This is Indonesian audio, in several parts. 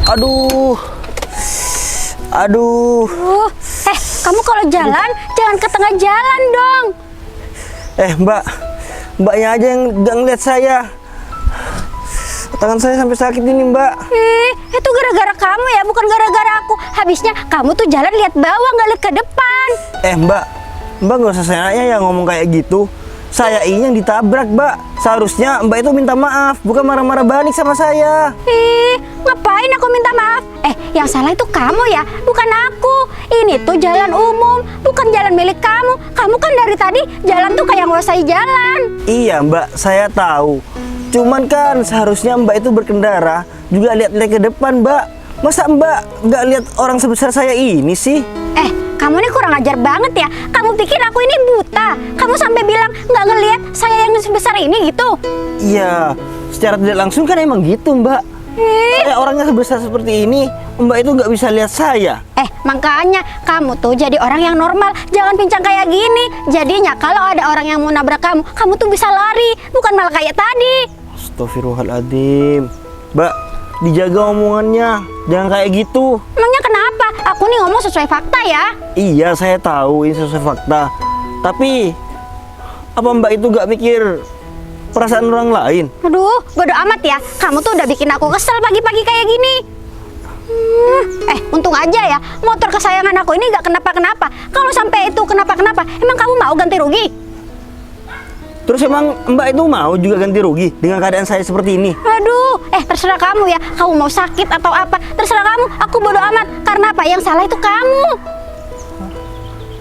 Aduh. Aduh. Kamu kalau jalan jangan ke tengah jalan dong. Mbaknya aja yang nggak ngeliat saya. Tangan saya sampai sakit ini, Mbak. Itu gara-gara kamu ya, bukan gara-gara aku. Habisnya kamu tuh jalan lihat bawah, nggak lihat ke depan. Mbak nggak usah sayangnya ya ngomong kayak gitu. Saya ini yang ditabrak, Mbak. Seharusnya Mbak itu minta maaf, bukan marah-marah balik sama saya. Ngapain aku minta maaf? Yang salah itu kamu ya, bukan aku. Ini tuh jalan umum, bukan jalan milik kamu. Kamu kan dari tadi jalan tuh kayak nguasai jalan. Iya, Mbak, saya tahu. Cuman kan seharusnya Mbak itu berkendara juga lihat-lihat ke depan, Mbak. Masa Mbak nggak lihat orang sebesar saya ini sih? Kamu ini kurang ajar banget ya. Kamu pikir aku ini buta? Kamu sampai bilang nggak ngelihat saya yang sebesar ini gitu? Iya, secara tidak langsung kan emang gitu, Mbak. Saya orangnya sebesar seperti ini, Mbak itu nggak bisa lihat saya. Makanya kamu tuh jadi orang yang normal, jangan pincang kayak gini. Jadinya kalau ada orang yang mau nabrak kamu, kamu tuh bisa lari, bukan malah kayak tadi. Astagfirullahaladzim. Mbak, dijaga omongannya, jangan kayak gitu. Emangnya kenapa? Aku nih ngomong sesuai fakta ya. Iya, saya tahu ini sesuai fakta. Tapi apa Mbak itu gak mikir perasaan orang lain? Aduh, bodo amat ya. Kamu tuh udah bikin aku kesel pagi-pagi kayak gini. Untung aja ya, motor kesayangan aku ini gak kenapa-kenapa. Kalau sampai itu kenapa-kenapa, emang kamu mau ganti rugi? Terus emang Mbak itu mau juga ganti rugi dengan keadaan saya seperti ini? Aduh, terserah kamu ya. Kamu mau sakit atau apa, terserah kamu. Aku bodo amat. Karena apa? Yang salah itu kamu.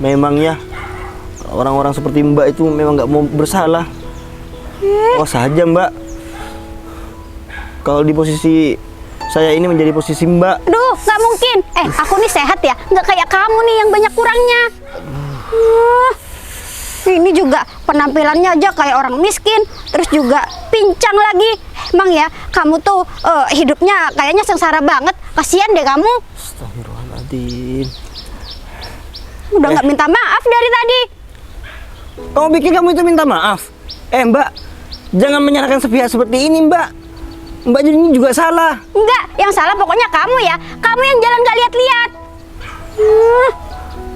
Memangnya orang-orang seperti Mbak itu memang gak mau bersalah. Oh saja, Mbak. Kalau di posisi saya ini menjadi posisi Mbak. Duh, gak mungkin. Aku nih sehat ya, gak kayak kamu nih yang banyak kurangnya. Ini juga penampilannya aja kayak orang miskin, terus juga pincang lagi. Emang ya, kamu tuh hidupnya kayaknya sengsara banget. Kasian deh kamu. Astagfirullahaladzim. Udah nggak minta maaf dari tadi. Kamu pikir kamu itu minta maaf? Mbak, jangan menyalahkan sepihak seperti ini, Mbak. Mbak jadi ini juga salah. Enggak, yang salah pokoknya kamu ya. Kamu yang jalan gak lihat-lihat.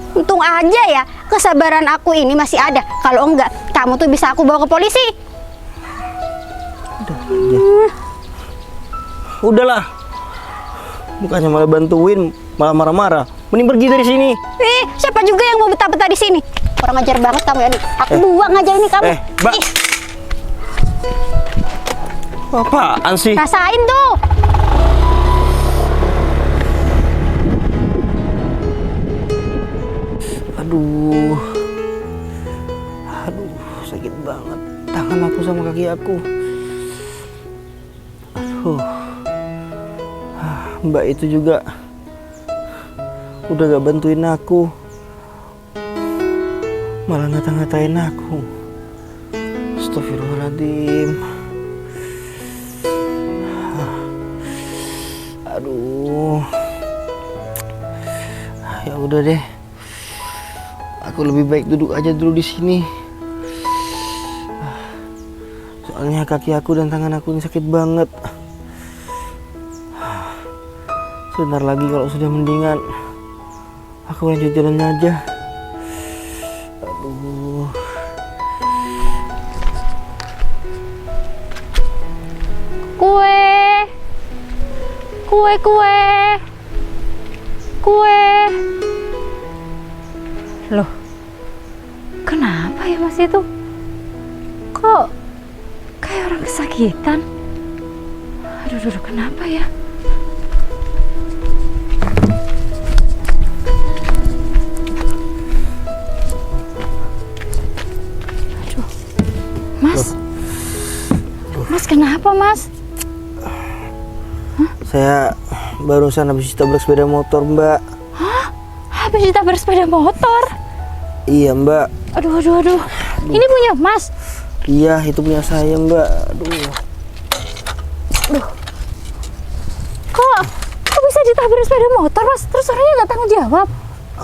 Untung aja ya, kesabaran aku ini masih ada. Kalau enggak, kamu tuh bisa aku bawa ke polisi. Udahlah. Bukannya malah bantuin, malah marah-marah. Mending pergi dari sini. Siapa juga yang mau betah-betah di sini? Kurang ajar banget kamu ya. Aku buang aja ini kamu. Mbak. Apaan sih? Rasain tuh. Aduh, sakit banget tangan aku sama kaki aku. Mbak itu juga udah gak bantuin aku, malah ngata-ngatain aku. Astagfirullahaladzim. Aduh, ya udah deh. Aku lebih baik duduk aja dulu di sini. Soalnya kaki aku dan tangan aku ini sakit banget. Sebentar lagi kalau sudah mendingan, aku lanjut jalan aja. Aduh. Kue. Loh, kenapa ya Mas itu? Kok kayak orang kesakitan? Aduh, kenapa ya? Aduh, Mas kenapa Mas? Saya barusan habis ditabrak sepeda motor, Mbak. Hah? Habis ditabrak sepeda motor? Iya, Mbak. Aduh. Ini punya Mas? Iya, itu punya saya, Mbak. Aduh. Kok bisa ditabrak sepeda motor, Mas? Terus orangnya nggak tanggung jawab?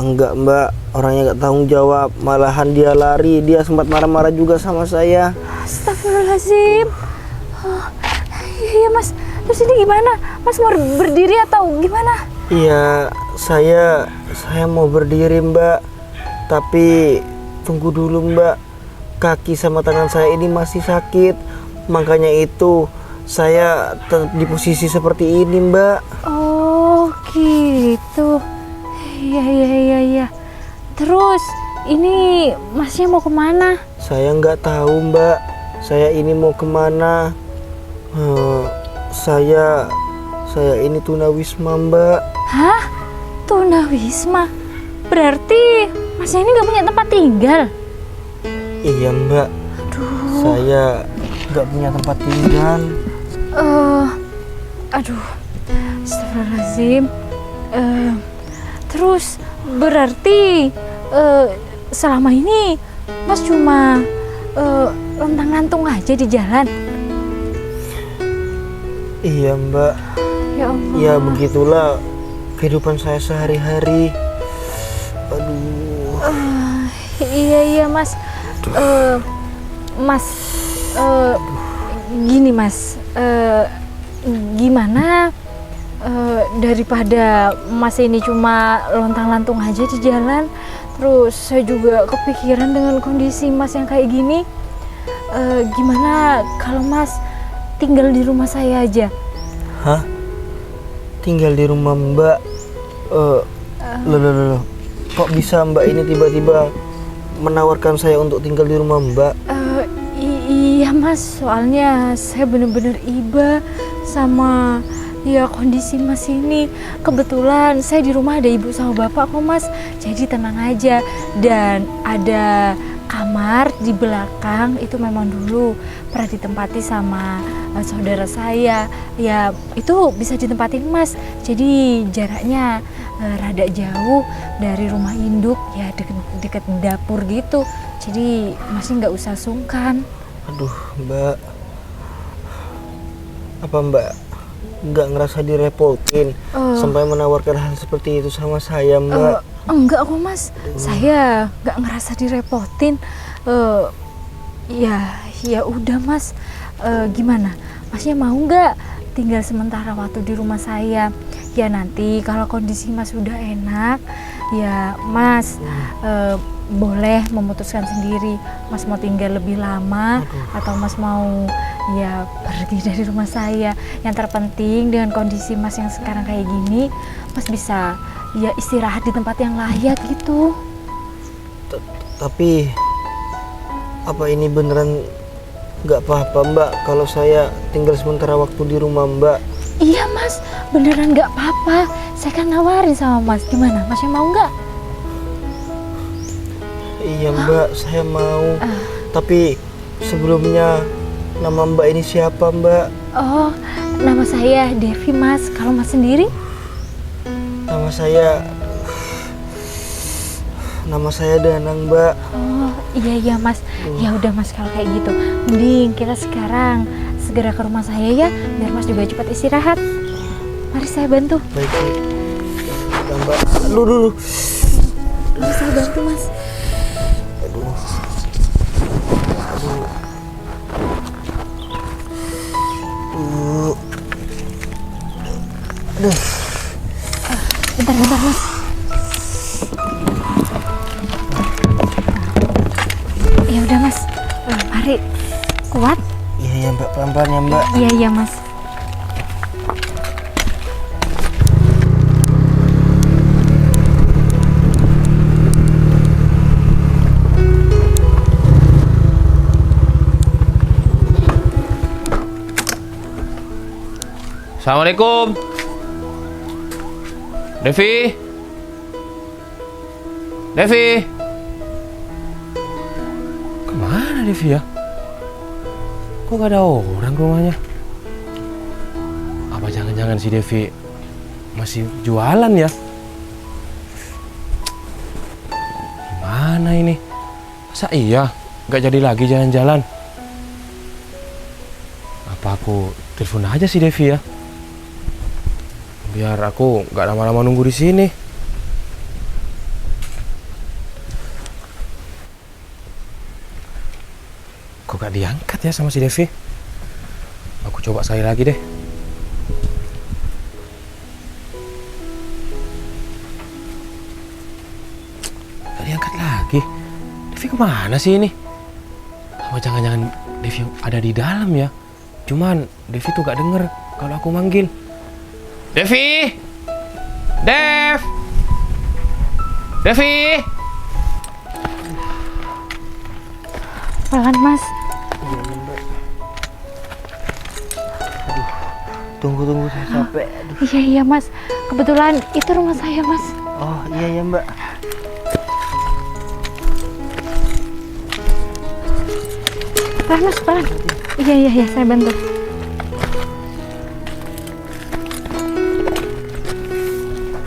Enggak, Mbak. Orangnya nggak tanggung jawab. Malahan dia lari. Dia sempat marah-marah juga sama saya. Astagfirullahaladzim. Iya, Mas. Terus ini gimana? Mas mau berdiri atau gimana? Iya, saya mau berdiri, Mbak. Tapi tunggu dulu, Mbak. Kaki sama tangan saya ini masih sakit. Makanya itu saya tetap di posisi seperti ini, Mbak. Oh gitu. Iya. Terus ini masnya mau kemana? Saya nggak tahu, Mbak. Saya ini mau kemana? Saya ini tunawisma, Mbak. Hah? Tunawisma? Berarti masnya ini nggak punya tempat tinggal? Iya, Mbak. Saya nggak punya tempat tinggal. Aduh, astagfirullahaladzim. Terus berarti selama ini Mas cuma lontang-lantung aja di jalan? Iya, Mbak. Ya Allah. Ya begitulah kehidupan saya sehari-hari. Aduh. Iya Mas. Mas, gini Mas. Gimana daripada Mas ini cuma lontang-lantung aja di jalan, terus saya juga kepikiran dengan kondisi Mas yang kayak gini. Gimana kalau Mas tinggal di rumah saya aja? Hah? Tinggal di rumah Mbak? Loh. Kok bisa Mbak ini tiba-tiba menawarkan saya untuk tinggal di rumah Mbak? Iya Mas, soalnya saya bener-bener iba sama ya kondisi Mas ini. Kebetulan saya di rumah ada ibu sama bapak kok Mas, jadi tenang aja. Dan ada kamar di belakang itu memang dulu pernah ditempati sama saudara saya. Ya itu bisa ditempatin Mas, jadi jaraknya rada jauh dari rumah induk, ya deket dapur gitu. Jadi Masnya nggak usah sungkan. Aduh Mbak, apa Mbak nggak ngerasa direpotin sampai menawarkan hal seperti itu sama saya, Mbak? Enggak kok Mas, saya nggak ngerasa direpotin. Ya udah Mas, gimana? Masnya mau nggak tinggal sementara waktu di rumah saya? Ya nanti kalau kondisi Mas udah enak, ya Mas boleh memutuskan sendiri. Mas mau tinggal lebih lama atau Mas mau ya pergi dari rumah saya. Yang terpenting dengan kondisi Mas yang sekarang kayak gini, Mas bisa ya istirahat di tempat yang layak gitu. Tapi apa ini beneran nggak apa-apa Mbak kalau saya tinggal sementara waktu di rumah Mbak? Iya Mas, beneran nggak apa-apa. Saya kan nawarin sama Mas, gimana? Masnya mau nggak? Iya Mbak, saya mau. Tapi sebelumnya nama Mbak ini siapa Mbak? Oh, nama saya Devi Mas. Kalau Mas sendiri? Nama saya Danang Mbak. Oh iya Mas. Ya udah Mas, kalau kayak gitu mending kita sekarang segera ke rumah saya ya, biar Mas juga cepat istirahat. Mari saya bantu. Baik. Ya, Mbak. Aduh. Mari saya bantu Mas. Aduh. Bentar Mas. Ya udah Mas, mari. Kuat? Iya Mbak, pelan-pelan ya Mbak. Iya Mas. Assalamualaikum. Devi. Kemana Devi ya? Kok gak ada orang rumahnya? Apa jangan-jangan si Devi masih jualan ya? Gimana ini? Masa iya gak jadi lagi jalan-jalan? Apa aku telepon aja si Devi ya? Biar aku nggak lama-lama nunggu di sini. Kok gak diangkat ya sama si Devi? Aku coba sekali lagi deh. Devi kemana sih ini? Apa jangan-jangan Devi ada di dalam ya? Cuman Devi tuh gak denger kalau aku manggil. Devi! Devi! Pelan Mas. Tunggu, saya capek. Aduh. Iya Mas, kebetulan itu rumah saya Mas. Oh iya ya Mbak. Pelan Mas, pelan. Iya, saya bantu.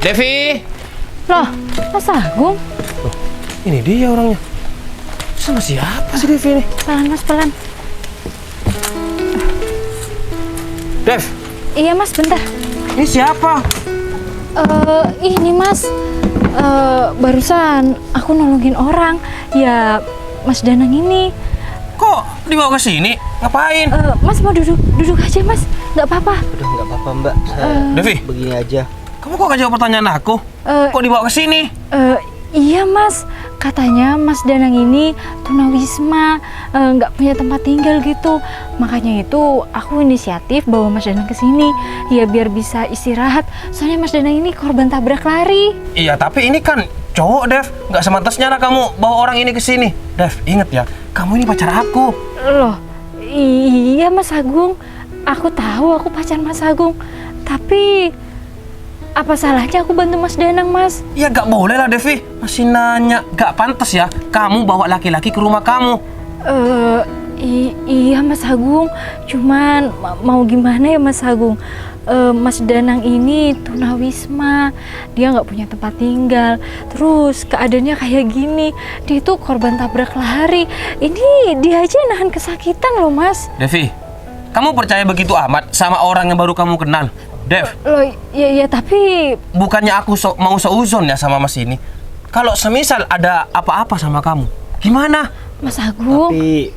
Devi! Loh, Mas Agung? Ini dia orangnya. Sama siapa sih Devi ini? Pelan Mas, pelan. Dev, Iya Mas, bentar. ini siapa? Ini Mas, barusan aku nolongin orang. Ya, Mas Danang ini. Kok dibawa ke sini? Ngapain? Mas mau duduk aja Mas, nggak apa-apa. Udah nggak apa-apa Mbak. Saya Devi, begini aja. kamu kok gak jawab pertanyaan aku? Kok dibawa ke sini? Iya Mas, katanya Mas Danang ini tunawisma, nggak punya tempat tinggal gitu. Makanya itu aku inisiatif bawa Mas Danang ke sini, ya biar bisa istirahat. Soalnya Mas Danang ini korban tabrak lari. Iya, tapi ini kan cowok, Dev. Nggak semantasnya lah kamu bawa orang ini ke sini. Dev, inget ya, kamu ini pacar aku. Loh, iya Mas Agung, aku tahu aku pacar Mas Agung. Tapi apa salahnya aku bantu Mas Danang, Mas? Ya gak boleh lah, Devi. Masih nanya. Gak pantas ya kamu bawa laki-laki ke rumah kamu. Iya Mas Agung, cuman mau gimana ya Mas Agung? Mas Danang ini tunawisma, dia nggak punya tempat tinggal. Terus keadaannya kayak gini, dia itu korban tabrak lari. Ini dia aja nahan kesakitan loh Mas. Devi, kamu percaya begitu amat sama orang yang baru kamu kenal? Dev, Loh, ya tapi bukannya aku mau seuzon ya sama Mas ini. Kalau semisal ada apa-apa sama kamu, gimana? Mas Agung. Tapi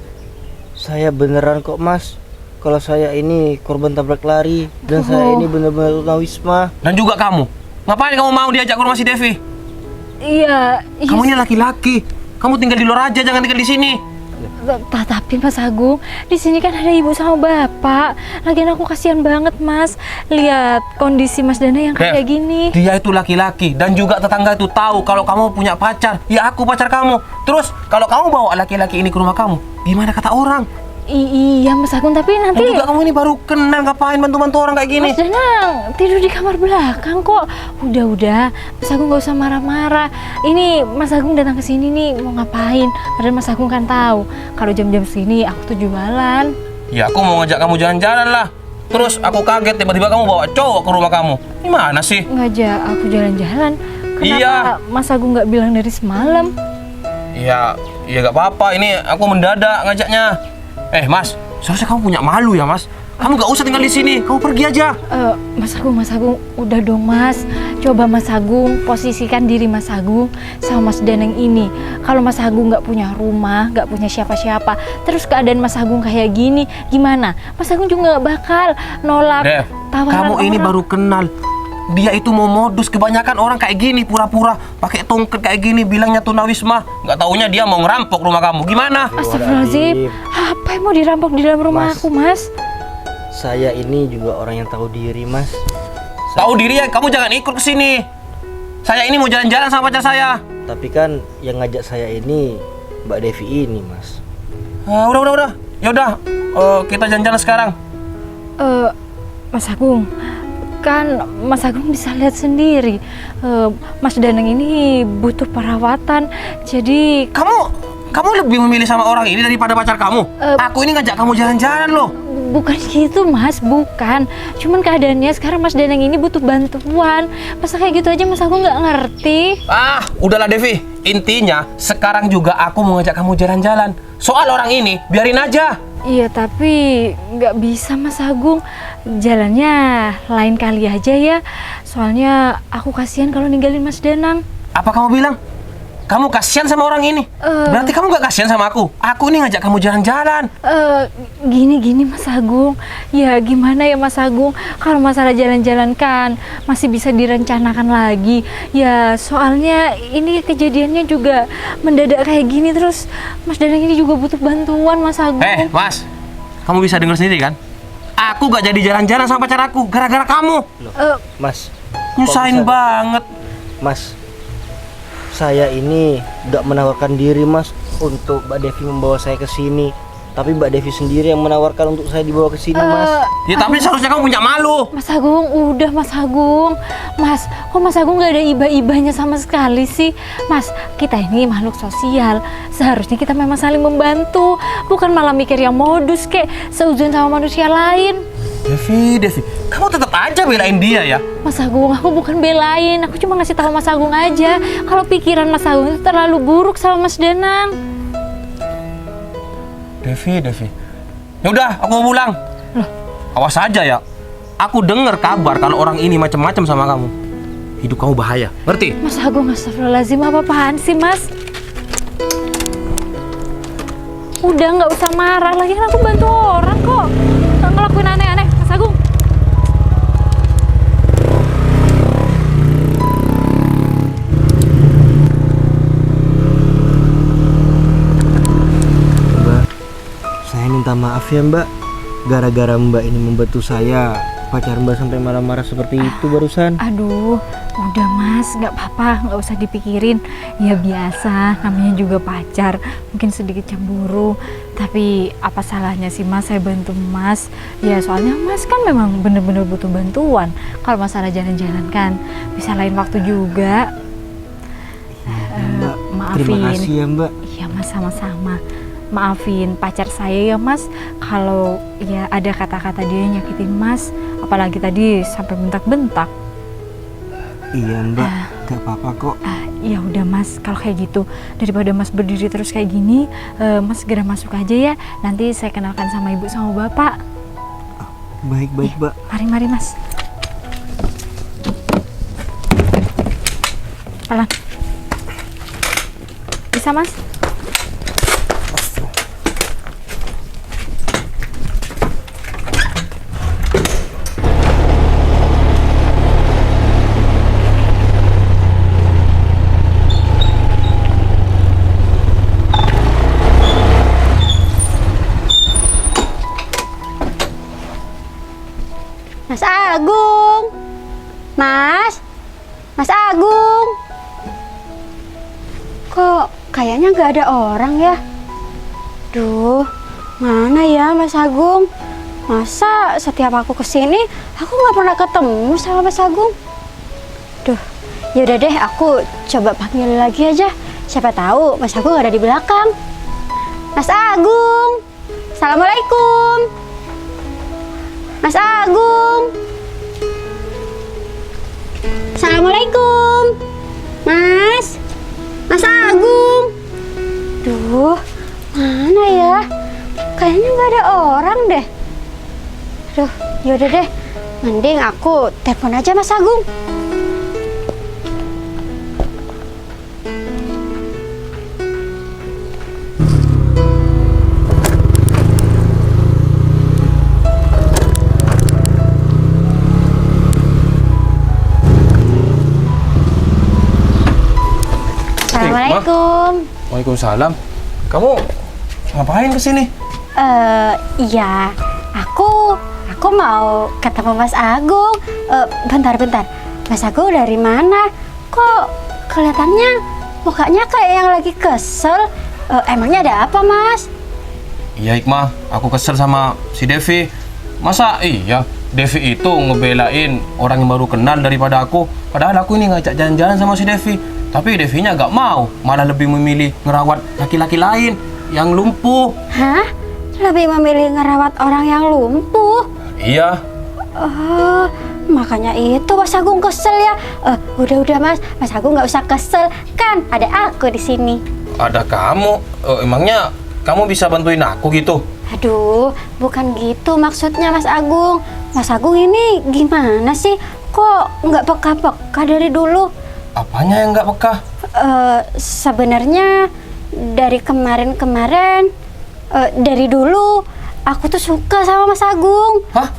saya beneran kok Mas. Kalau saya ini korban tabrak lari dan saya ini benar-benar tunawisma. Dan juga kamu. Ngapain kamu mau diajak ke rumah si Devi? Iya. Kamu ini laki-laki. Kamu tinggal di luar aja, jangan tinggal di sini. Tapi Mas Agung, di sini kan ada ibu sama bapak. Lagian aku kasihan banget Mas. Lihat kondisi Mas Dana yang kayak gini. Dia itu laki-laki dan juga tetangga itu tahu kalau kamu punya pacar. Ya aku pacar kamu. Terus kalau kamu bawa laki-laki ini ke rumah kamu, gimana kata orang? Iya Mas Agung, tapi nanti Dan juga kamu ini baru kenal, ngapain bantu-bantu orang kayak gini? Mas Danang tidur di kamar belakang kok. Udah, Mas Agung gak usah marah-marah. Ini Mas Agung datang ke sini nih mau ngapain? Padahal Mas Agung kan tahu kalau jam-jam segini aku tuh jualan. Ya aku mau ngajak kamu jalan-jalan lah. Terus aku kaget tiba-tiba kamu bawa cowok ke rumah kamu. Gimana sih? Ngajak aku jalan-jalan. Kenapa Iya. Mas Agung nggak bilang dari semalam? Ya gak apa-apa. Ini aku mendadak ngajaknya. Mas, seharusnya kamu punya malu ya Mas. Kamu gak usah tinggal di sini, kamu pergi aja. Mas Agung, udah dong Mas. Coba Mas Agung posisikan diri Mas Agung sama Mas Danang ini. Kalau Mas Agung nggak punya rumah, nggak punya siapa-siapa, terus keadaan Mas Agung kayak gini, gimana? Mas Agung juga nggak bakal nolak Dev, tawaran kamu ini orang. baru kenal. Dia itu mau modus, kebanyakan orang kayak gini, pura-pura pakai tongkat kayak gini, bilangnya tunawisma. Nggak taunya dia mau ngerampok rumah kamu. Gimana? Astagfirullahaladzim, apa yang mau dirampok di dalam rumah Mas. aku Mas? Saya ini juga orang yang tahu diri Mas. Tahu diri ya, kamu jangan ikut ke sini. Saya ini mau jalan-jalan sama pacar saya. Tapi kan yang ngajak saya ini Mbak Devi ini Mas. Udah. Yaudah, kita jalan-jalan sekarang. Mas Agung, kan Mas Agung bisa lihat sendiri, Mas Danang ini butuh perawatan. Jadi Kamu lebih memilih sama orang ini daripada pacar kamu? Aku ini ngajak kamu jalan-jalan loh. bukan gitu Mas, bukan. Cuman keadaannya sekarang Mas Danang ini butuh bantuan. Masa kayak gitu aja Mas Agung nggak ngerti? Udahlah Devi. Intinya sekarang juga aku mau ngajak kamu jalan-jalan. Soal orang ini, biarin aja. Iya tapi nggak bisa Mas Agung. Jalannya lain kali aja ya. Soalnya aku kasihan kalau ninggalin Mas Danang. Apa kamu bilang? kamu kasihan sama orang ini. Berarti kamu gak kasihan sama aku. Aku ini ngajak kamu jalan-jalan. Gini Mas Agung. Ya gimana ya Mas Agung, kalau masalah jalan-jalan kan masih bisa direncanakan lagi. Ya soalnya ini kejadiannya juga mendadak kayak gini, terus Mas Danang ini juga butuh bantuan Mas Agung. Mas, kamu bisa dengar sendiri kan? Aku gak jadi jalan-jalan sama pacar aku gara-gara kamu. Mas, Nyusahin banget. Mas, saya ini gak menawarkan diri Mas untuk Mbak Devi membawa saya ke sini. Tapi Mbak Devi sendiri yang menawarkan untuk saya dibawa ke sini, Mas. Ya tapi seharusnya kamu punya malu. Mas Agung, udah Mas Agung. Mas, kok Mas Agung gak ada iba-ibanya sama sekali sih? Mas, kita ini makhluk sosial. Seharusnya kita memang saling membantu, bukan malah mikir yang modus kayak seuzon sama manusia lain. Devi, kamu tetap aja belain dia ya. Mas Agung, aku bukan belain, aku cuma ngasih tahu Mas Agung aja kalau pikiran Mas Agung itu terlalu buruk sama Mas Danang. Devi. Ya udah, aku mau pulang. Loh. Awas aja ya. Aku dengar kabar kalau orang ini macam-macam sama kamu. Hidup kamu bahaya, ngerti? Mas Agung, astagfirullahaladzim, apa-apaan sih Mas? Udah nggak usah marah lagi, kan aku bantu orang kok. Nggak ngelakuin aneh-aneh, Mas Agung. Mbak, saya minta maaf ya Mbak. Gara-gara Mbak ini membantu saya, pacar Mbak sampai marah-marah seperti itu barusan. Aduh, udah Mas, nggak apa-apa, nggak usah dipikirin. Ya biasa, namanya juga pacar, mungkin sedikit cemburu. Tapi apa salahnya sih Mas, saya bantu Mas. Ya soalnya Mas kan memang bener-bener butuh bantuan. Kalau masalah jalan-jalan kan bisa lain waktu juga. Mbak, Maafin. terima kasih ya Mbak. Iya Mas, sama-sama. Maafin pacar saya ya Mas, kalau ya ada kata-kata dia yang nyakitin Mas, apalagi tadi sampai bentak-bentak. Iya Mbak, gak apa-apa kok. Ya udah Mas, kalau kayak gitu daripada Mas berdiri terus kayak gini, Mas segera masuk aja ya. Nanti saya kenalkan sama ibu sama bapak. Baik-baik Mbak. Mari Mas. Pelan. Bisa Mas? Mas Agung, Mas Agung, kok kayaknya nggak ada orang ya? Duh, mana ya Mas Agung? Masa setiap aku kesini aku nggak pernah ketemu sama Mas Agung? Duh, yaudah deh, aku coba panggil lagi aja. Siapa tahu Mas Agung ada di belakang. Mas Agung, Assalamualaikum. Mas Agung, Assalamualaikum. Mas Agung. Duh, mana ya? Kayaknya nggak ada orang deh. Duh, yaudah deh, mending aku telepon aja Mas Agung. Assalamualaikum. Waalaikumsalam. Kamu ngapain kesini? Iya, aku mau ketemu Mas Agung. Bentar. Mas Agung dari mana? Kok kelihatannya mukanya kayak yang lagi kesel? Emangnya ada apa, Mas? Iya Hikmah, aku kesel sama si Devi. Masa iya Devi itu ngebelain orang yang baru kenal daripada aku. Padahal aku ini ngajak jalan-jalan sama si Devi. Tapi Devinya gak mau, malah lebih memilih ngerawat laki-laki lain yang lumpuh. Hah? Lebih memilih ngerawat orang yang lumpuh? Iya. Makanya itu Mas Agung kesel ya. Udah Mas Agung nggak usah kesel, kan ada aku di sini. Ada kamu? Emangnya kamu bisa bantuin aku gitu? Aduh, bukan gitu maksudnya Mas Agung. Mas Agung ini gimana sih? Kok nggak peka-peka dari dulu? Apanya yang nggak peka? Sebenarnya dari kemarin-kemarin, dari dulu aku tuh suka sama Mas Agung. Hah?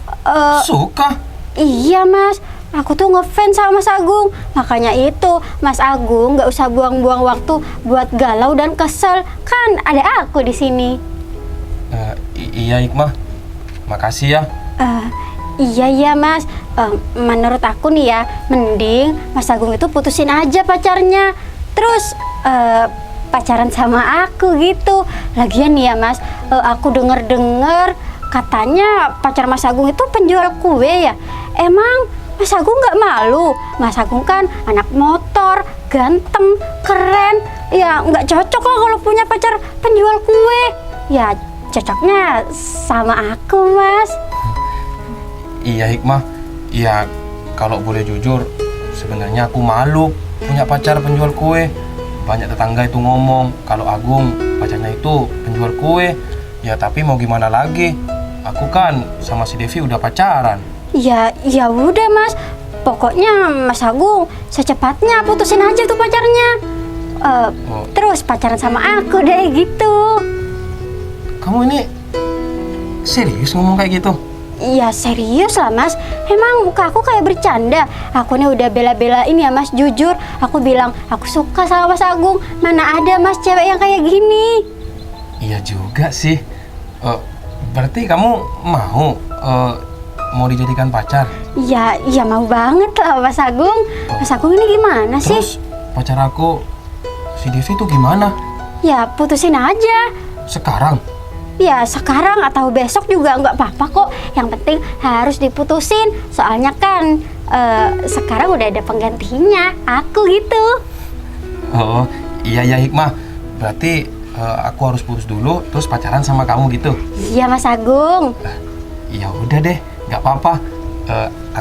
Suka? Iya Mas, aku tuh ngefans sama Mas Agung. Makanya itu Mas Agung nggak usah buang-buang waktu buat galau dan kesel. Kan ada aku di sini. Iya Hikmah, makasih ya. Iya Mas. Menurut aku nih ya, mending Mas Agung itu putusin aja pacarnya. Terus pacaran sama aku gitu. Lagian nih ya Mas, aku denger-denger katanya pacar Mas Agung itu penjual kue ya. Emang Mas Agung nggak malu? Mas Agung kan anak motor, ganteng, keren. Ya nggak cocok lah kalau punya pacar penjual kue. Ya cocoknya sama aku Mas. Iya Hikmah, iya kalau boleh jujur, sebenarnya aku malu punya pacar penjual kue. Banyak tetangga itu ngomong kalau Agung pacarnya itu penjual kue. Ya tapi mau gimana lagi? Aku kan sama si Devi udah pacaran. Ya udah Mas. Pokoknya Mas Agung secepatnya putusin aja tuh pacarnya. Terus pacaran sama aku deh gitu. Kamu ini serius ngomong kayak gitu? Iya serius lah Mas. Emang muka aku kayak bercanda? Aku nih udah bela-belain ya Mas, jujur. Aku bilang aku suka sama Mas Agung. Mana ada Mas cewek yang kayak gini? Iya juga sih. Berarti kamu mau dijadikan pacar? Iya mau banget lah Mas Agung. Mas Agung ini gimana sih? Terus pacar aku si Devi tuh gimana? Ya putusin aja. Sekarang? Ya sekarang atau besok juga nggak apa-apa kok. Yang penting harus diputusin. Soalnya kan sekarang udah ada penggantinya, aku gitu. Oh iya Hikmah. Berarti aku harus putus dulu terus pacaran sama kamu gitu? Iya Mas Agung. Ya udah deh, nggak apa-apa.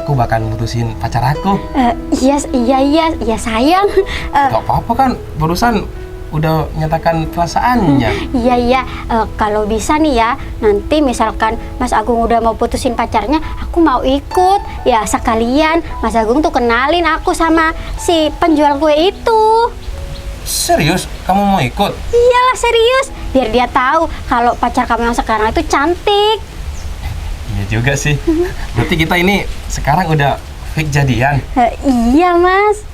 Aku bakal mutusin pacar aku. Iya sayang. Nggak apa-apa kan, barusan udah nyatakan perasaannya. Iya, kalau bisa nih ya, nanti misalkan Mas Agung udah mau putusin pacarnya, aku mau ikut. Ya sekalian Mas Agung tuh kenalin aku sama si penjual kue itu. Serius? Kamu mau ikut? Iyalah serius, biar dia tahu kalau pacar kamu yang sekarang itu cantik. Iya juga sih. Berarti kita ini sekarang udah fix jadian. Iya Mas.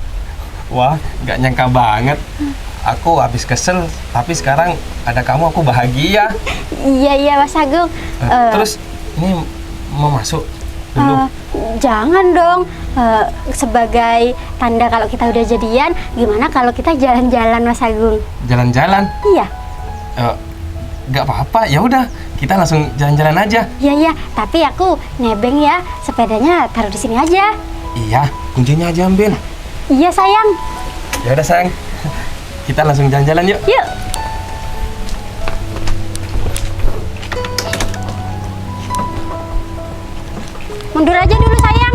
Wah, nggak nyangka banget. Aku habis kesel, tapi sekarang ada kamu aku bahagia. Iya Mas Agung. Terus ini mau masuk dulu? Jangan dong. Sebagai tanda kalau kita udah jadian, gimana kalau kita jalan-jalan Mas Agung? Jalan-jalan? Iya. Nggak apa-apa, ya udah kita langsung jalan-jalan aja. Iya, tapi aku nebeng ya, sepedanya taruh di sini aja. Iya, kuncinya aja ambil. Iya sayang. Ya udah sayang, kita langsung jalan-jalan yuk. Yuk. Mundur aja dulu sayang.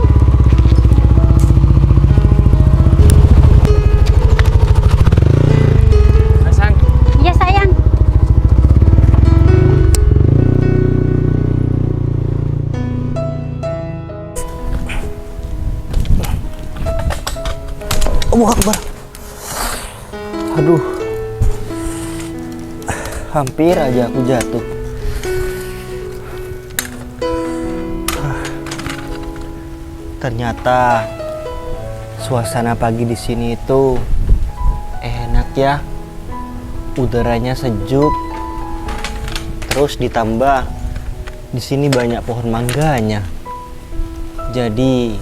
Sayang. Iya sayang. Allahu Akbar. Aduh, hampir aja aku jatuh. Ternyata suasana pagi di sini itu enak ya, udaranya sejuk. Terus ditambah di sini banyak pohon mangganya, jadi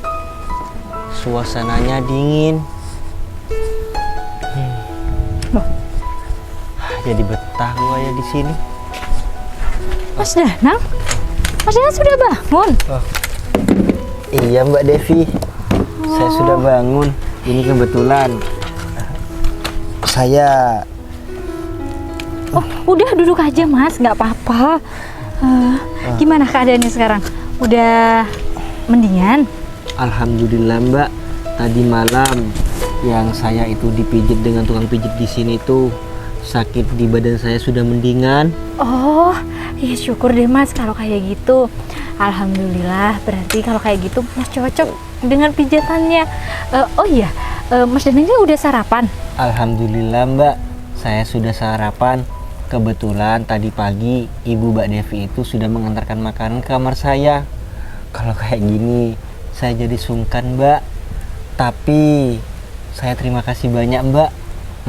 suasananya dingin. Jadi betah gua ya di sini. Mas Danang? Mas Danang sudah bangun? Iya Mbak Devi, saya sudah bangun. Ini kebetulan saya. Oh, udah duduk aja Mas, nggak apa-apa. Gimana keadaannya sekarang? Udah mendingan? Alhamdulillah Mbak. Tadi malam yang saya itu dipijit dengan tukang pijit di sini tuh, sakit di badan saya sudah mendingan. Oh, ya syukur deh Mas kalau kayak gitu. Alhamdulillah, berarti kalau kayak gitu Mas cocok dengan pijatannya. Oh iya, Mas Danang ini udah sarapan? Alhamdulillah Mbak, saya sudah sarapan. Kebetulan tadi pagi ibu Mbak Devi itu sudah mengantarkan makanan ke kamar saya. Kalau kayak gini saya jadi sungkan Mbak. Tapi saya terima kasih banyak Mbak.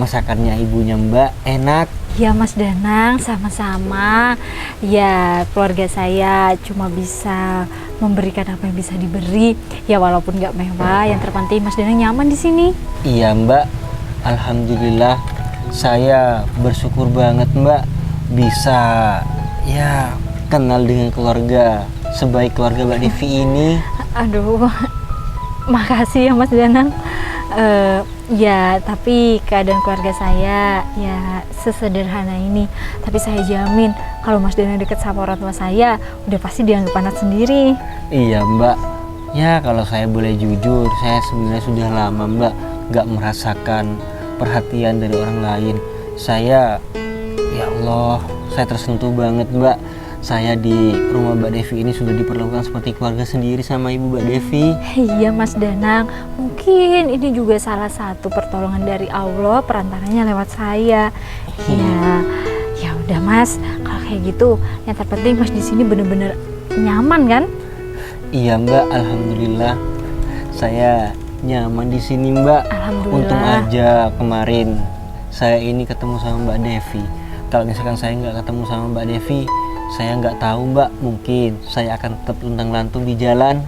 Masakannya ibunya Mbak enak. Ya Mas Danang, sama-sama. Ya keluarga saya cuma bisa memberikan apa yang bisa diberi. Ya walaupun nggak mewah, yang terpenting Mas Danang nyaman di sini. Iya Mbak, alhamdulillah saya bersyukur banget Mbak bisa ya kenal dengan keluarga sebaik keluarga Mbak Devi ini. Aduh, makasih ya Mas Danang. Ya tapi keadaan keluarga saya ya sesederhana ini. Tapi saya jamin kalau Mas Danang deket sama orang tua saya, udah pasti dianggap anak sendiri. Iya Mbak, ya kalau saya boleh jujur, saya sebenarnya sudah lama Mbak gak merasakan perhatian dari orang lain. Saya, ya Allah, saya tersentuh banget Mbak. Saya di rumah Mbak Devi ini sudah diperlakukan seperti keluarga sendiri sama ibu Mbak Devi. Iya Mas Danang, mungkin ini juga salah satu pertolongan dari Allah, perantaranya lewat saya. Ya udah Mas, kalau kayak gitu, yang terpenting Mas di sini bener-bener nyaman kan? Iya Mbak, alhamdulillah saya nyaman di sini Mbak. Alhamdulillah. Untung aja kemarin saya ini ketemu sama Mbak Devi. Kalau misalkan saya nggak ketemu sama Mbak Devi, saya nggak tahu Mbak, mungkin saya akan tetap luntang-lantung di jalan.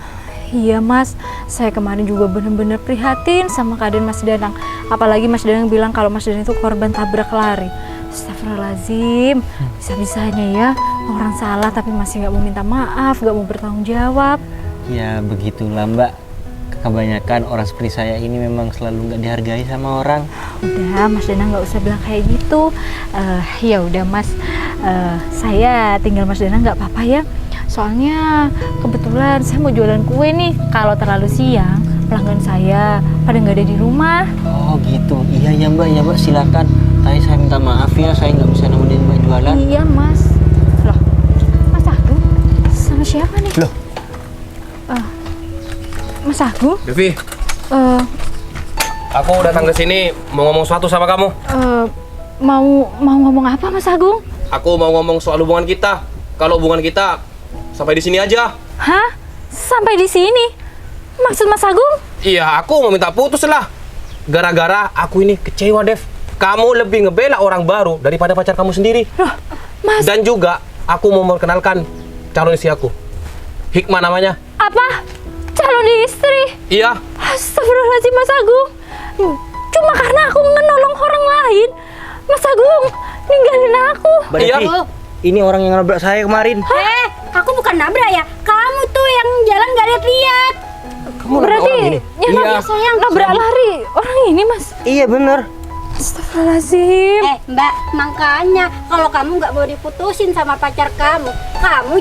Iya Mas, saya kemarin juga bener-bener prihatin sama keadaan Mas Danang. Apalagi Mas Danang bilang kalau Mas Danang itu korban tabrak lari. Astagfirullahaladzim, bisa-bisanya ya orang salah tapi masih nggak mau minta maaf, nggak mau bertanggung jawab. Ya begitulah Mbak, kebanyakan orang seperti saya ini memang selalu nggak dihargai sama orang. Udah Mas Danang nggak usah bilang kayak gitu. Ya udah Mas, saya tinggal Mas Danang nggak apa-apa ya. Soalnya kebetulan saya mau jualan kue nih. Kalau terlalu siang pelanggan saya pada nggak ada di rumah. Oh gitu, iya ya Mbak, silakan. Tapi saya minta maaf ya, saya nggak bisa nemenin Mbak jualan. Iya Mas. Loh, Mas Agung sama siapa nih? Loh, Mas Agung? Devi, aku datang ke sini mau ngomong sesuatu sama kamu. Mau ngomong apa Mas Agung? Aku mau ngomong soal hubungan kita. Kalau hubungan kita sampai di sini aja. Hah? Sampai di sini? Maksud Mas Agung? Iya, aku mau minta putus lah. Gara-gara aku ini kecewa, Dev. Kamu lebih ngebela orang baru daripada pacar kamu sendiri. Loh, Mas. Dan juga aku mau memperkenalkan calon istri aku. Hikmah namanya. Apa? Calon istri? Iya. Astagfirullahaladzim Mas Agung. Cuma karena aku menolong orang lain, Mas Agung ninggalin aku. Mbak Iya. Devi, ini orang yang nabrak saya kemarin. Aku bukan nabrak ya. Kamu tuh yang jalan gak lihat-lihat. Kamu nabrak Berarti orang ini? yang Iya. nabrak lari orang ini Mas. Iya bener. Astagfirullahaladzim. Mbak, makanya kalau kamu nggak mau diputusin sama pacar kamu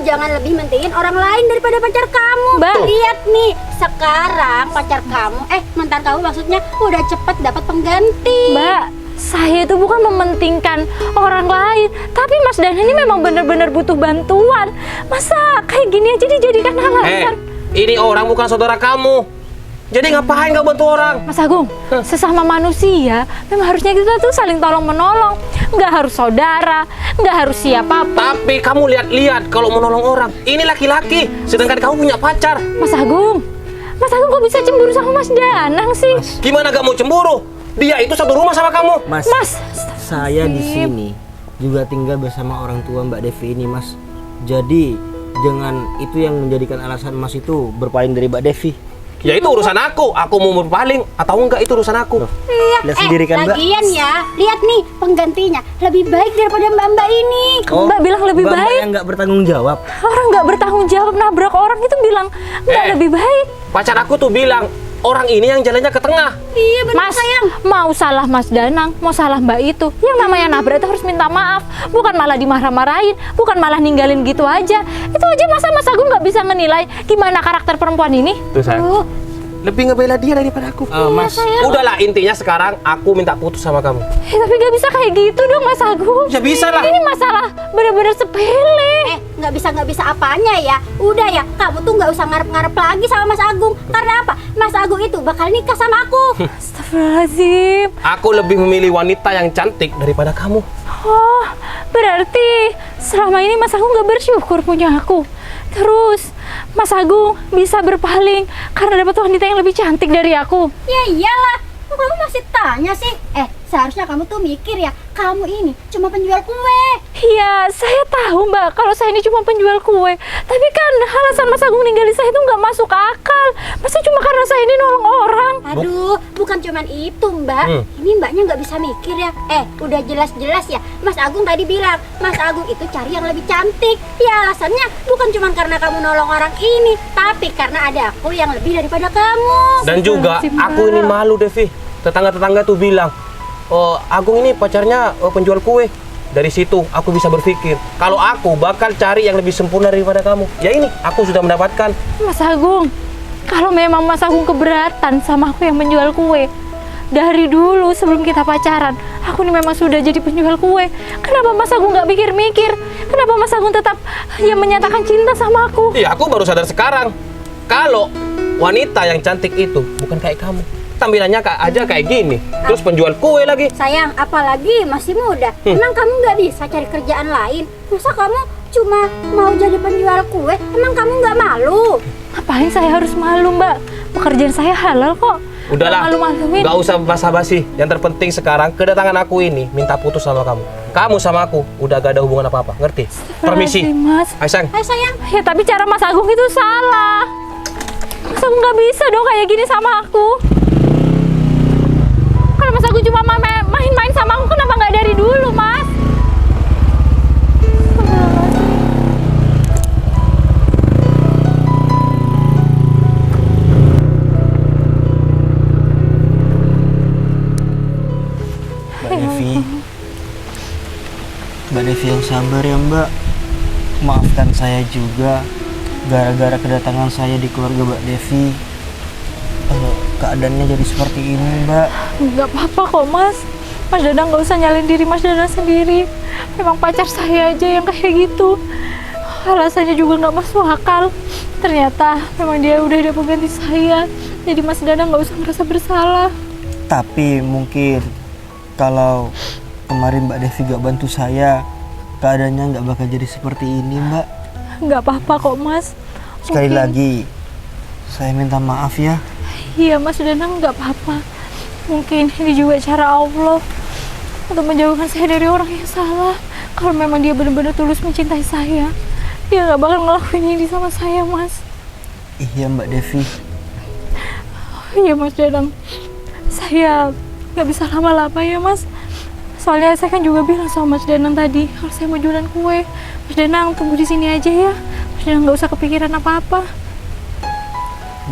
jangan lebih mentingin orang lain daripada pacar kamu. Mbak. Lihat nih, sekarang pacar kamu, mantan kamu maksudnya udah cepet dapat pengganti. Mbak, saya itu bukan mementingkan orang lain, tapi Mas Danang ini memang benar-benar butuh bantuan. Masa kayak gini aja dijadikan alasan? Ini orang bukan saudara kamu. Jadi ngapain gak bantu orang? Mas Agung, sesama manusia memang harusnya kita tuh saling tolong-menolong. Nggak harus saudara, nggak harus siapapun. Tapi kamu lihat-lihat kalau menolong orang. Ini laki-laki, sedangkan kamu punya pacar. Mas Agung kok bisa cemburu sama Mas Danang sih? Gimana gak mau cemburu? Dia itu satu rumah sama kamu. Mas, saya di sini juga tinggal bersama orang tua Mbak Devi ini Mas. Jadi jangan itu yang menjadikan alasan Mas itu berpaling dari Mbak Devi. Ya itu urusan aku mau berpaling atau enggak itu urusan aku. Lihat sendiri kan Mbak. Lagian ya, lihat nih penggantinya lebih baik daripada mbak-mbak ini. Mbak bilang lebih Mbak baik. yang nggak bertanggung jawab. Orang nggak bertanggung jawab nabrak orang itu bilang nggak lebih baik. Pacar aku tuh bilang orang ini yang jalannya ke tengah. Iya benar Mas, sayang. mau salah Mas Danang, mau salah Mbak itu, yang namanya nabrak itu harus minta maaf, bukan malah dimarah-marahin, bukan malah ninggalin gitu aja. Itu aja masa Mas Agung nggak bisa menilai gimana karakter perempuan ini? Tuh sayang. Lebih ngebela dia daripada aku. Mas, Udahlah, intinya sekarang aku minta putus sama kamu. Tapi nggak bisa kayak gitu dong Mas Agung. Ya bisa lah. Ini masalah benar-benar sepele. nggak bisa apanya ya. Udah ya, kamu tuh nggak usah ngarep-ngarep lagi sama Mas Agung. Karena apa? Mas Agung itu bakal nikah sama aku. Astagfirullahaladzim. Aku lebih memilih wanita yang cantik daripada kamu. Oh, berarti selama ini Mas Agung gak bersyukur punya aku. Terus Mas Agung bisa berpaling karena dapat wanita yang lebih cantik dari aku. Ya iyalah, kok kamu masih tanya sih? Seharusnya kamu tuh mikir ya, kamu ini cuma penjual kue. Iya, saya tahu Mbak kalau saya ini cuma penjual kue. Tapi kan alasan Mas Agung ninggalin saya itu nggak masuk akal. Masa cuma karena saya ini nolong orang? Aduh, bukan cuman itu Mbak. Ini Mbaknya nggak bisa mikir ya. Udah jelas-jelas ya, Mas Agung tadi bilang, Mas Agung itu cari yang lebih cantik. Ya alasannya bukan cuman karena kamu nolong orang ini, tapi karena ada aku yang lebih daripada kamu. Dan juga aku ini malu Devi. Tetangga-tetangga tuh bilang, oh Agung ini pacarnya penjual kue. Dari situ aku bisa berpikir kalau aku bakal cari yang lebih sempurna daripada kamu. Ya ini, aku sudah mendapatkan. Mas Agung, kalau memang Mas Agung keberatan sama aku yang menjual kue, dari dulu sebelum kita pacaran, aku ini memang sudah jadi penjual kue. Kenapa Mas Agung nggak mikir-mikir? Kenapa Mas Agung tetap yang menyatakan cinta sama aku? Iya, aku baru sadar sekarang kalau wanita yang cantik itu bukan kayak kamu. Tampilannya aja kayak gini, terus penjual kue lagi. Sayang, apalagi masih muda. Emang kamu nggak bisa cari kerjaan lain? Masa kamu cuma mau jadi penjual kue? Emang kamu nggak malu? Ngapain saya harus malu Mbak? Pekerjaan saya halal kok. Udahlah, Malu-maluin. nggak usah basa-basi. Yang terpenting sekarang kedatangan aku ini minta putus sama kamu. Kamu sama aku udah gak ada hubungan apa-apa, ngerti? Permisi. Mas. Hai sayang. Hai sayang. Ya tapi cara Mas Agung itu salah. Mas Agung nggak bisa dong kayak gini sama aku. Kalau Mas Agung cuma main-main sama aku, kenapa nggak dari dulu, Mas? Mbak Devi yang sabar ya Mbak. Maafkan saya juga gara-gara kedatangan saya di keluarga Mbak Devi. Keadaannya jadi seperti ini Mbak. Nggak apa-apa kok, Mas. Mas Danang nggak usah nyalin diri Mas Danang sendiri. Memang pacar saya aja yang kayak gitu. Alasannya juga nggak masuk akal. Ternyata memang dia udah ada pengganti saya. Jadi Mas Danang nggak usah merasa bersalah. Tapi mungkin kalau kemarin Mbak Devi gak bantu saya, keadaannya nggak bakal jadi seperti ini Mbak. Nggak apa-apa kok, Mas. Sekali Mungkin- lagi saya minta maaf ya. Iya, Mas Danang nggak apa-apa. Mungkin ini juga cara Allah untuk menjauhkan saya dari orang yang salah. Kalau memang dia benar-benar tulus mencintai saya, dia nggak bakal ngelakuin ini sama saya, Mas. Iya Mbak Devi. Iya, Mas Danang. Saya nggak bisa lama-lama ya, Mas. Soalnya saya kan juga bilang sama Mas Danang tadi kalau saya mau jualan kue. Mas Danang tunggu di sini aja ya. Mas Danang nggak usah kepikiran apa-apa.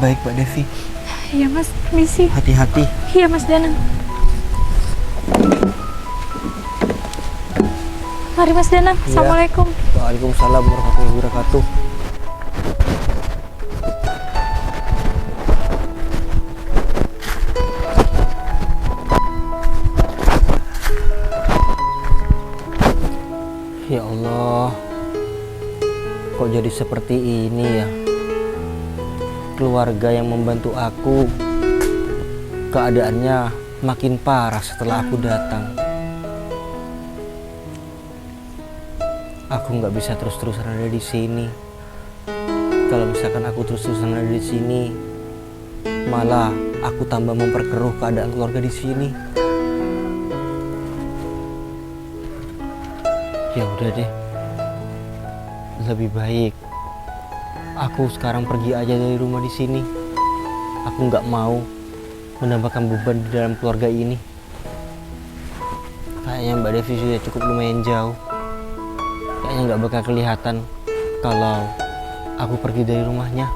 Baik Mbak Devi. Iya, Mas. Permisi. Hati-hati. Iya, Mas Danang. Mari Mas Danang. Iya. Assalamualaikum. Waalaikumsalam warahmatullahi wabarakatuh. Ya Allah, kok jadi seperti ini ya? Keluarga yang membantu aku, keadaannya makin parah setelah aku datang. Aku nggak bisa terus-terusan ada di sini. Kalau misalkan aku terus-terusan ada di sini, malah aku tambah memperkeruh keadaan keluarga di sini. Ya udah deh, lebih baik aku sekarang pergi aja dari rumah di sini. Aku nggak mau menambahkan beban di dalam keluarga ini. Kayaknya Mbak Devi sudah cukup lumayan jauh. Kayaknya nggak bakal kelihatan kalau aku pergi dari rumahnya.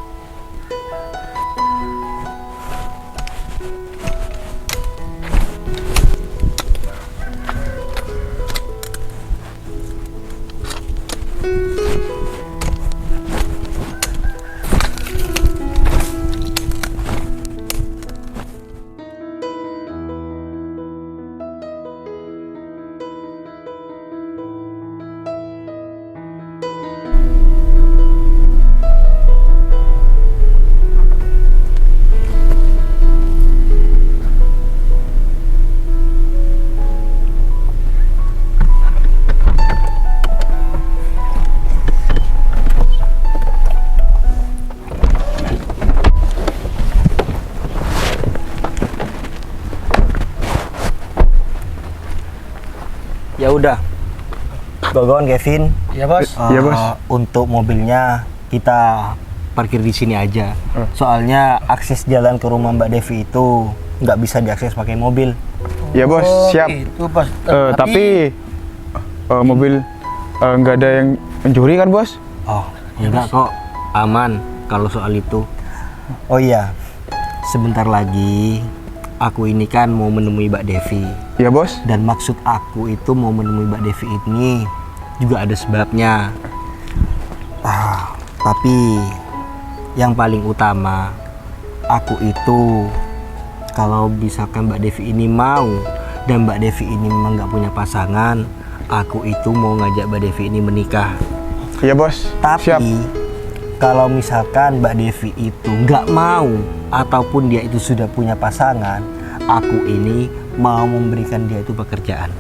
udah. Gogon Kevin. Iya bos. Iya, Bos. Untuk mobilnya kita parkir di sini aja. Soalnya akses jalan ke rumah Mbak Devi itu nggak bisa diakses pakai mobil. Ya bos, siap. Itu bos. Tapi mobil nggak ada yang mencuri kan bos? Oh, enggak kok. Aman kalau soal itu. Oh iya, sebentar lagi aku ini kan mau menemui Mbak Devi. Ya bos. Dan maksud aku itu mau menemui Mbak Devi ini juga ada sebabnya. Tapi yang paling utama, aku itu kalau misalkan Mbak Devi ini mau dan Mbak Devi ini memang nggak punya pasangan, aku itu mau ngajak Mbak Devi ini menikah. Ya bos. Tapi Siap. kalau misalkan Mbak Devi itu nggak mau ataupun dia itu sudah punya pasangan, aku ini mau memberikan dia itu pekerjaan.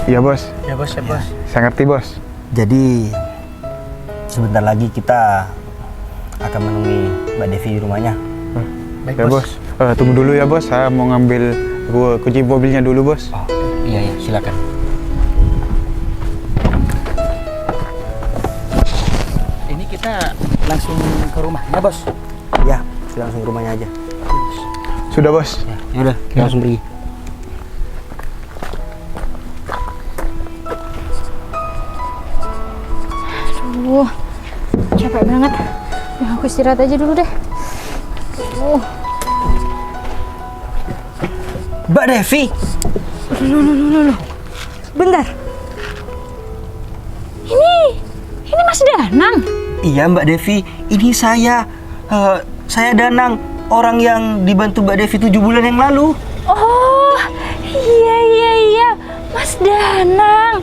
Ya bos. Ya bos, ya bos. Saya ngerti bos. Jadi sebentar lagi kita akan menemui Mbak Devi di rumahnya. Baik Ya bos. Tunggu dulu ya bos. Saya mau ngambil kunci mobilnya dulu bos. Oh, iya silakan. Ini kita langsung ke rumahnya bos. Ya, kita langsung ke rumahnya aja. Sudah bos. Ya udah, kita langsung pergi. Aduh, capek banget. Ya, aku istirahat aja dulu deh. Mbak Devi, Bentar. Ini Mas Danang. iya Mbak Devi, ini saya. Saya Danang, orang yang dibantu Mbak Devi 7 bulan yang lalu. Oh, iya. Mas Danang.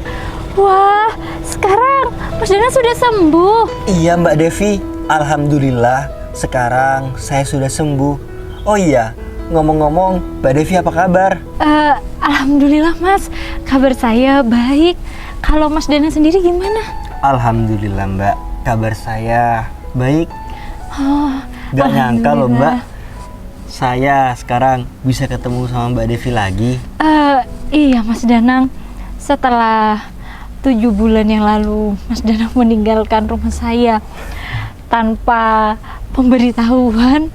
Wah, sekarang Mas Danang sudah sembuh. Iya Mbak Devi, alhamdulillah sekarang saya sudah sembuh. Oh iya, ngomong-ngomong Mbak Devi apa kabar? Alhamdulillah Mas, kabar saya baik. Kalau Mas Danang sendiri gimana? Alhamdulillah Mbak, kabar saya baik. Oh, Gak nyangka loh alhamdulillah. Mbak, saya sekarang bisa ketemu sama Mbak Devi lagi. Iya Mas Danang, setelah 7 bulan yang lalu Mas Danang meninggalkan rumah saya tanpa pemberitahuan.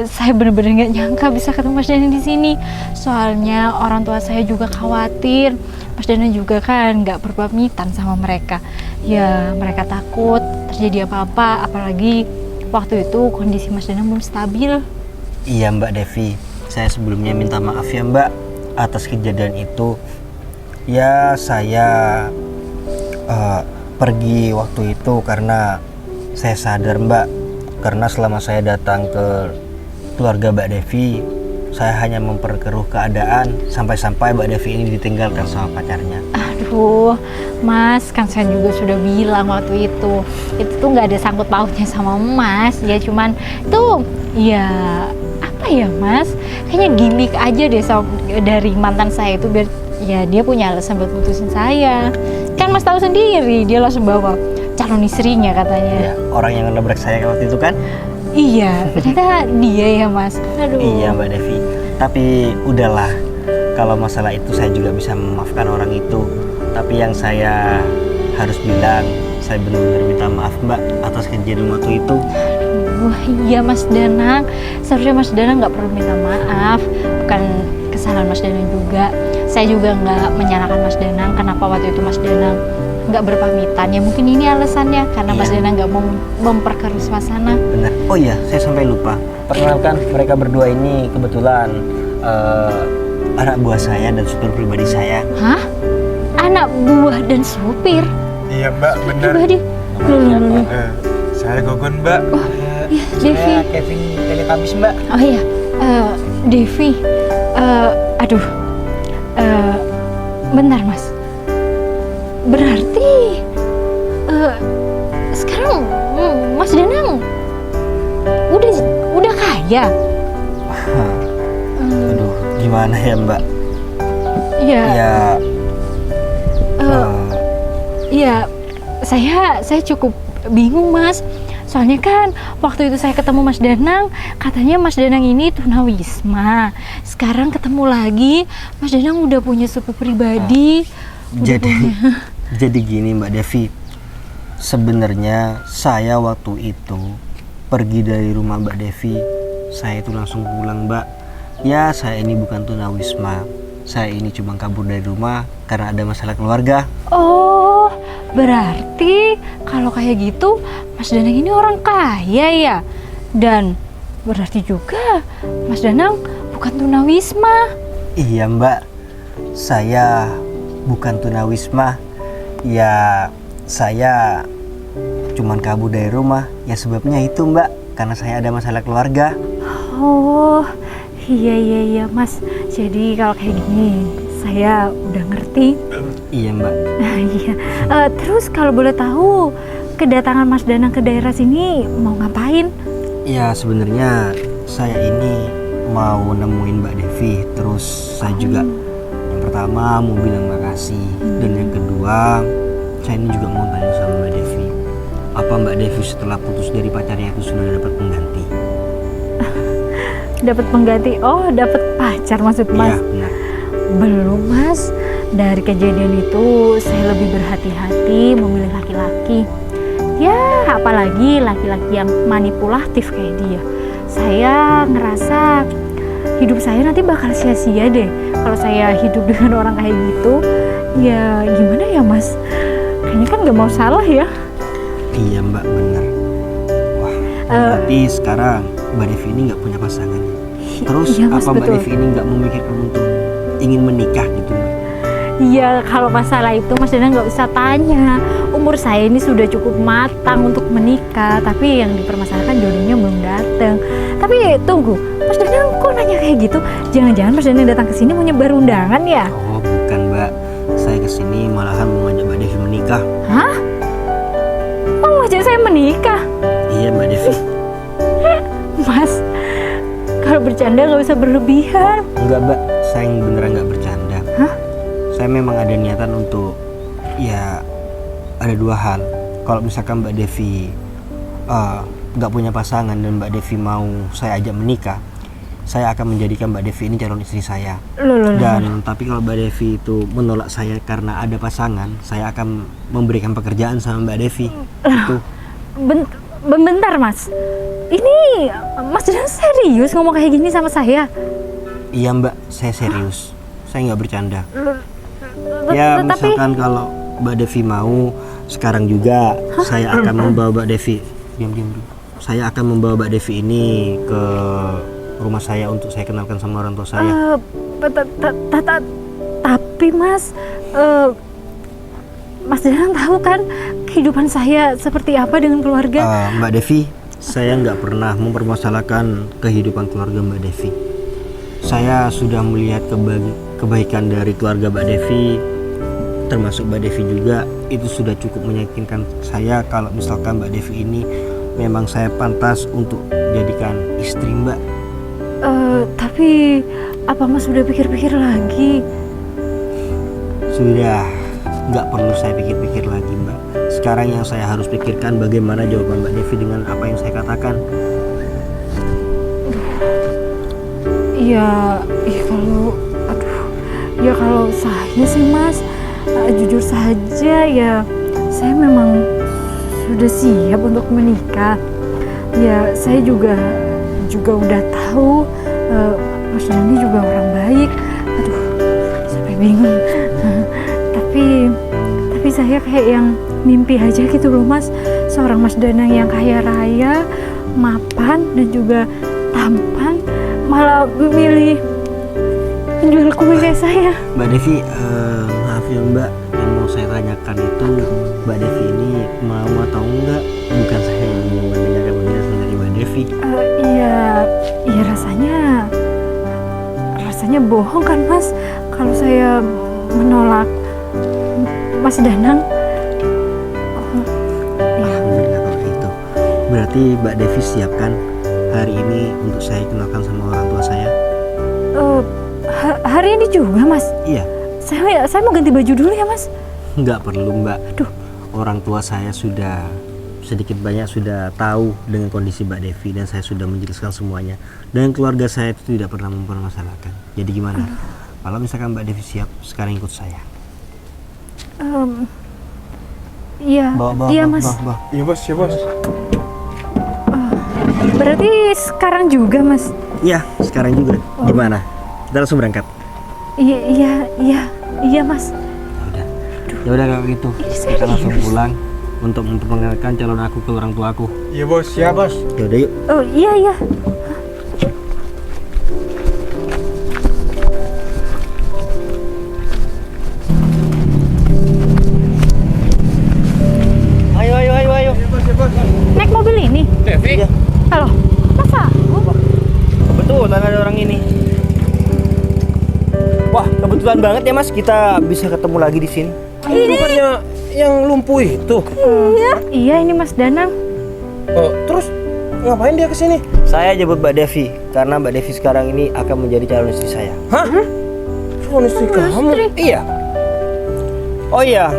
Saya benar-benar nggak nyangka bisa ketemu Mas Danang di sini. Soalnya orang tua saya juga khawatir. Mas Danang juga kan nggak berpamitan sama mereka. Ya mereka takut terjadi apa-apa, apalagi waktu itu kondisi Mas Danang belum stabil. Iya Mbak Devi, saya sebelumnya minta maaf ya Mbak atas kejadian itu. Ya saya pergi waktu itu karena saya sadar Mbak, karena selama saya datang ke keluarga Mbak Devi, saya hanya memperkeruh keadaan sampai-sampai Mbak Devi ini ditinggalkan sama pacarnya. Aduh, Mas, kan saya juga sudah bilang waktu itu tuh nggak ada sangkut pautnya sama Mas. Ya cuman tuh, ya apa ya Mas? Kayaknya gimmick aja deh dari mantan saya itu biar ya dia punya alasan buat putusin saya. Kan Mas tahu sendiri, dia langsung bawa calon istrinya katanya. Ya, orang yang nabrak saya waktu itu kan? Iya, ternyata dia ya Mas. Aduh. Iya Mbak Devi, tapi udahlah, kalau masalah itu saya juga bisa memaafkan orang itu. Tapi yang saya harus bilang, saya benar-benar minta maaf Mbak atas kejadian waktu itu. Wah iya Mas Danang, seharusnya Mas Danang nggak perlu minta maaf, bukan kesalahan Mas Danang juga. Saya juga nggak menyalahkan Mas Danang kenapa waktu itu Mas Danang nggak berpamitan. Ya mungkin ini alasannya karena Mas Iya. Danang nggak mau memperkeruh suasana. Benar. Oh iya, saya sampai lupa. Perkenalkan, mereka berdua ini kebetulan anak buah saya dan supir pribadi saya. Hah? Anak buah dan supir? Iya mbak, Pribadi? Loh. Saya Gogon mbak. Iya, Devi. Kevin Teletabis mbak. Oh iya, Devi. Aduh, bentar Mas. Berarti sekarang Mas Danang udah kaya? Aduh, gimana ya Mbak? Iya. Ya, Iya, saya cukup bingung Mas. Soalnya kan waktu itu saya ketemu Mas Danang, katanya Mas Danang ini tunawisma. Sekarang ketemu lagi, Mas Danang udah punya sepupu pribadi. Jadi gini Mbak Devi, sebenarnya saya waktu itu pergi dari rumah Mbak Devi, saya itu langsung pulang Mbak. Ya saya ini bukan tunawisma, saya ini cuma kabur dari rumah karena ada masalah keluarga. Oh, berarti kalau kayak gitu Mas Danang ini orang kaya ya? Dan berarti juga Mas Danang bukan tunawisma. Iya Mbak, saya bukan tunawisma. Ya saya cuman kabur dari rumah. Ya sebabnya itu Mbak, karena saya ada masalah keluarga. Oh, iya Mas. Jadi kalau kayak gini saya udah ngerti. Iya Mbak. Iya. Terus kalau boleh tahu kedatangan Mas Danang ke daerah sini mau ngapain? Ya sebenarnya saya ini mau nemuin Mbak Devi. Terus saya juga yang pertama mau bilang makasih, dan yang kedua saya ini juga mau tanya sama Mbak Devi, apa Mbak Devi setelah putus dari pacarnya itu sudah dapat pengganti? Dapat pengganti? Oh, dapat pacar maksud Mas? Iya benar. Belum Mas. Dari kejadian itu saya lebih berhati-hati memilih laki-laki. Ya, apalagi laki-laki yang manipulatif kayak dia. Saya ngerasa hidup saya nanti bakal sia-sia deh kalau saya hidup dengan orang kayak gitu. Ya gimana ya Mas? Kayaknya kan gak mau salah ya. Iya Mbak benar. Wah, berarti sekarang Mbak Devi ini nggak punya pasangan. Terus iya, Mas, apa Mbak betul. Devi ini nggak memikirkan untuk ingin menikah gitu Mbak? Iya, kalau masalah itu Mas Danang nggak usah tanya. Umur saya ini sudah cukup matang untuk menikah, tapi yang dipermasalahkan jodohnya belum datang. Tapi tunggu, Mas Danang kok nanya kayak gitu? Jangan-jangan Mas Danang datang ke sini mau nyebar undangan ya? Oh bukan Mbak, saya kesini malahan mau ngajak Mbak Devi menikah. Hah? Mau ngajak saya menikah? Iya Mbak Devi. Mas, kalau bercanda nggak usah berlebihan. Enggak Mbak, saya beneran nggak bercanda. Hah? Saya memang ada niatan untuk, ya ada dua hal. Kalau misalkan Mbak Devi nggak punya pasangan dan Mbak Devi mau saya ajak menikah, saya akan menjadikan Mbak Devi ini calon istri saya. Loh. Dan tapi kalau Mbak Devi itu menolak saya karena ada pasangan, saya akan memberikan pekerjaan sama Mbak Devi. Itu. Bentar Mas, ini Mas Danang serius ngomong kayak gini sama saya? Iya Mbak, saya serius. Saya nggak bercanda. Ya Tapi misalkan kalau Mbak Devi mau, sekarang juga saya akan membawa Mbak Devi. Diam dulu. Saya akan membawa Mbak Devi ini ke rumah saya untuk saya kenalkan sama orang tua saya. Tapi Mas, Mas Danang tahu kan kehidupan saya seperti apa dengan keluarga? Mbak Devi, saya nggak pernah mempermasalahkan kehidupan keluarga Mbak Devi. Saya sudah melihat kebaikan dari keluarga Mbak Devi, termasuk Mbak Devi juga. Itu sudah cukup meyakinkan saya kalau misalkan Mbak Devi ini memang saya pantas untuk jadikan istri Mbak. Tapi apa Mas sudah pikir-pikir lagi? Sudah, nggak perlu saya pikir-pikir lagi Mbak. Sekarang yang saya harus pikirkan bagaimana jawaban Mbak Devi dengan apa yang saya katakan. Ya kalau saya sih Mas, jujur saja ya saya memang sudah siap untuk menikah. Ya saya juga udah tahu Mas Dani juga orang baik. Aduh, sampai bingung. tapi saya kayak yang mimpi aja gitu loh Mas, seorang Mas Danang yang kaya raya, mapan dan juga tampan, malah memilih menjual kue kayak saya. Mbak Devi, maaf ya Mbak, yang mau saya tanyakan itu Mbak Devi ini mau atau enggak? Bukan saya yang mau mendengarkan penjelasan dari Mbak Devi. Iya rasanya bohong kan Mas kalau saya menolak Mas Danang. Alhamdulillah kalau gitu. Berarti Mbak Devi siapkan hari ini untuk saya kenalkan sama orang tua saya. Hari ini juga Mas? Iya. Saya mau ganti baju dulu ya Mas. Nggak perlu Mbak. Aduh. Orang tua saya sudah sedikit banyak sudah tahu dengan kondisi Mbak Devi dan saya sudah menjelaskan semuanya. Dan keluarga saya itu tidak pernah mempermasalahkan. Jadi gimana? Kalau misalkan Mbak Devi siap, sekarang ikut saya. Iya, iya Mas. Iya bos, ya bos. Berarti sekarang juga Mas? Iya, sekarang juga. Gimana? Kita langsung berangkat. Iya Mas. Ya udah kalau gitu, kita langsung pulang untuk memperkenalkan calon aku ke orang tua aku. Iya bos, ya bos. Ya udah yuk. Oh iya. Ayo. Naik mobil ini? Devi? Iya. Halo, masa? Kebetulan ada orang ini. Wah, kebetulan banget ya Mas, kita bisa ketemu lagi di sini. Bukannya yang lumpuh itu? Iya, ini Mas Danang. Oh, terus ngapain dia kesini? Saya jemput Mbak Devi karena Mbak Devi sekarang ini akan menjadi calon istri saya. Hah? Calon istri kamu? Iya. Oh iya,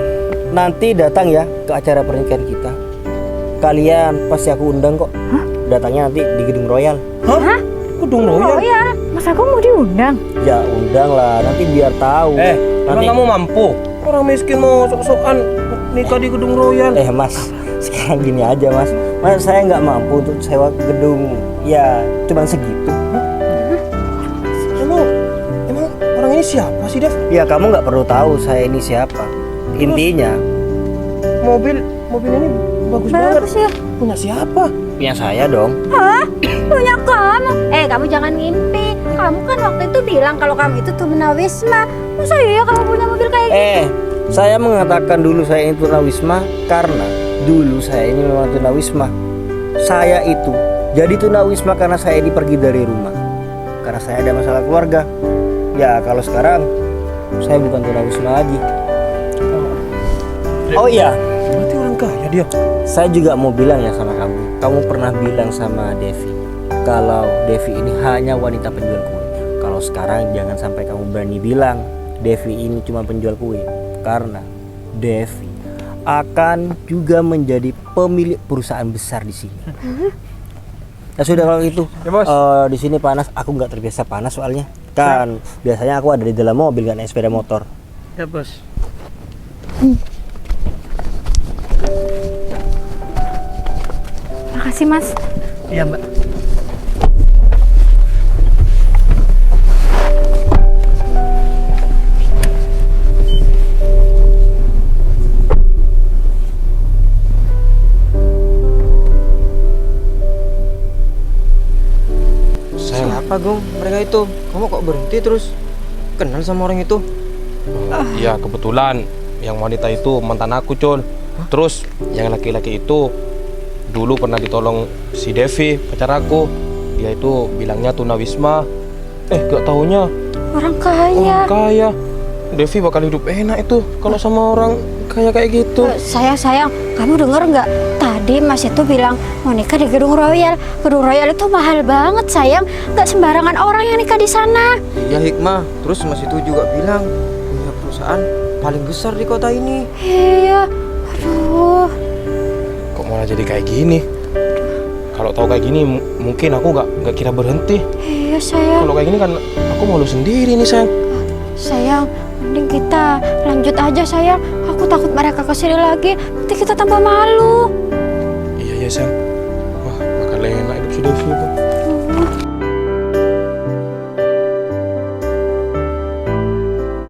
nanti datang ya ke acara pernikahan kita. Kalian pasti aku undang kok. Datangnya nanti di Gedung Royal. Hah? Gedung Royal? Ya, Mas Agung mau diundang? Ya undang lah, nanti biar tahu. Emang nanti kamu mampu? Orang miskin mau sok-sokan nikah di Gedung Royal. Mas, sekarang gini aja Mas. Mas saya nggak mampu untuk sewa gedung. Ya, cuman segitu. Emang orang ini siapa sih, Dev? Ya kamu nggak perlu tahu saya ini siapa. Intinya Mobil ini bagus banget. ya. Punya siapa? punya saya dong. Punya kamu? Kamu jangan ngimpi. Kamu kan waktu itu bilang kalau kamu itu tunawisma. Masa iya kamu punya mobil kayak gitu? Saya mengatakan dulu saya ini tunawisma karena dulu saya ini memang tunawisma. Saya itu jadi tunawisma karena saya ini pergi dari rumah. Karena saya ada masalah keluarga. Ya kalau sekarang saya bukan tunawisma lagi. Oh iya, Berarti orang kaya dia. saya juga mau bilang ya sama kamu. Kamu pernah bilang sama Devi kalau Devi ini hanya wanita penjual kue. Kalau sekarang jangan sampai kamu berani bilang Devi ini cuma penjual kue, karena Devi akan juga menjadi pemilik perusahaan besar di sini. Ya sudah kalau itu. Ya, Bos. Di sini panas, aku nggak terbiasa panas soalnya. Kan biasanya aku ada di dalam mobil kan, naik sepeda motor. Ya bos. Makasih Mas. Iya mbak. Siapa Gong? Mereka itu. Kamu kok berhenti terus? Kenal sama orang itu? Iya, kebetulan yang wanita itu mantan aku, Cul. Terus yang laki-laki itu dulu pernah ditolong si Devi, pacar aku. Dia itu bilangnya tunawisma. Gak taunya Orang kaya. orang kaya. Devi bakal hidup enak itu kalau sama orang kaya kayak gitu. Sayang, kamu denger nggak? Tadi Mas itu bilang mau nikah di Gedung Royal. Gedung Royal itu mahal banget sayang. Nggak sembarangan orang yang nikah di sana. Ya Hikmah. Terus Mas itu juga bilang punya perusahaan paling besar di kota ini. Iya, aduh. Kok malah jadi kayak gini? Kalau tahu kayak gini mungkin aku nggak kira berhenti. Iya sayang. Kalau kayak gini kan aku malu sendiri nih, sayang. Sayang, mending kita lanjut aja sayang. Aku takut mereka kesini lagi. Nanti kita tambah malu. Iya sayang. Wah, bakal enak hidup si Devi itu.